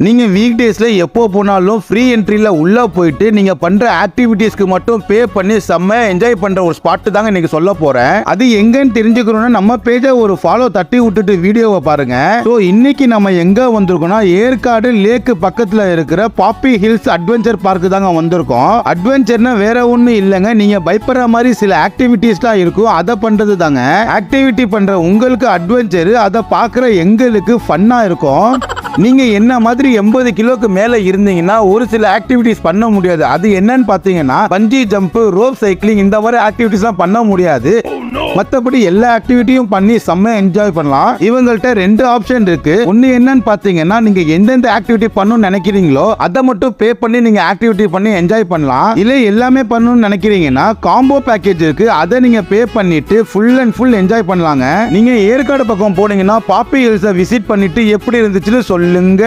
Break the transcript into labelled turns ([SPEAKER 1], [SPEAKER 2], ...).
[SPEAKER 1] நீங்க வீக் டேஸ்ல எப்போ போனாலும் ஃப்ரீ என்ட்ரில உள்ள போயிட்டு நீங்க பண்ற ஆக்டிவிட்டீஸ்க்கு மட்டும் பே பண்ணி செம்ம என்ஜாய் பண்ற ஒரு ஸ்பாட் தாங்க இன்னைக்கு சொல்ல போறேன். அது எங்கன்னு தெரிஞ்சுக்கணும்னா நம்ம பேஜ ஒரு ஃபாலோ தட்டி விட்டுட்டு வீடியோவை பாருங்க. ஸோ இன்னைக்கு நம்ம எங்க வந்திருக்கோம்னா ஏற்காடு லேக் பக்கத்துல இருக்கிற பாப்பி ஹில்ஸ் அட்வென்ச்சர் பார்க் தாங்க வந்திருக்கோம். அட்வென்ச்சர்னா வேற ஒண்ணு இல்லைங்க, நீங்க பயப்படுற மாதிரி சில ஆக்டிவிட்டீஸ்லாம் இருக்கும், அதை பண்றது தாங்க. ஆக்டிவிட்டி பண்ற உங்களுக்கு அட்வென்ச்சர், அதை பார்க்குற எங்களுக்கு ஃபன்னா இருக்கும். நீங்க என்ன மாதிரி 80 கிலோக்கு மேல இருந்தீங்கன்னா ஒரு சில ஆக்டிவிட்டிஸ் பண்ண முடியாது. அது என்னன்னு பாத்தீங்கன்னா பஞ்சி ஜம்ப், ரோப் சைக்கிளிங், இந்த மாதிரி ஆக்டிவிட்டிஸ்லாம் பண்ண முடியாது. மற்றபடி எல்லா ஆக்டிவிட்டியும் பண்ணி செம்ம என்ஜாய் பண்ணலாம். இவங்கள்ட்ட 2 ஆப்ஷன் இருக்கு. ஒன்னு என்னன்னு பாத்தீங்கன்னா நீங்க எந்தெந்த ஆக்டிவிட்டி பண்ணணும்னு நினைக்கிறீங்களோ அதை மட்டும் பே பண்ணி நீங்க ஆக்டிவிட்டி பண்ணி என்ஜாய் பண்ணலாம். இல்ல எல்லாமே பண்ணணும்னு நினைக்கிறீங்கன்னா காம்போ பேக்கேஜ் இருக்கு, அதை நீங்க பே பண்ணிட்டு ஃபுல் அண்ட் ஃபுல் என்ஜாய் பண்ணலாங்க. நீங்க ஏற்காடு பக்கம் போனீங்கன்னா பாப்பி ஹில்ஸை விசிட் பண்ணிட்டு எப்படி இருந்துச்சுன்னு சொல்லுங்க.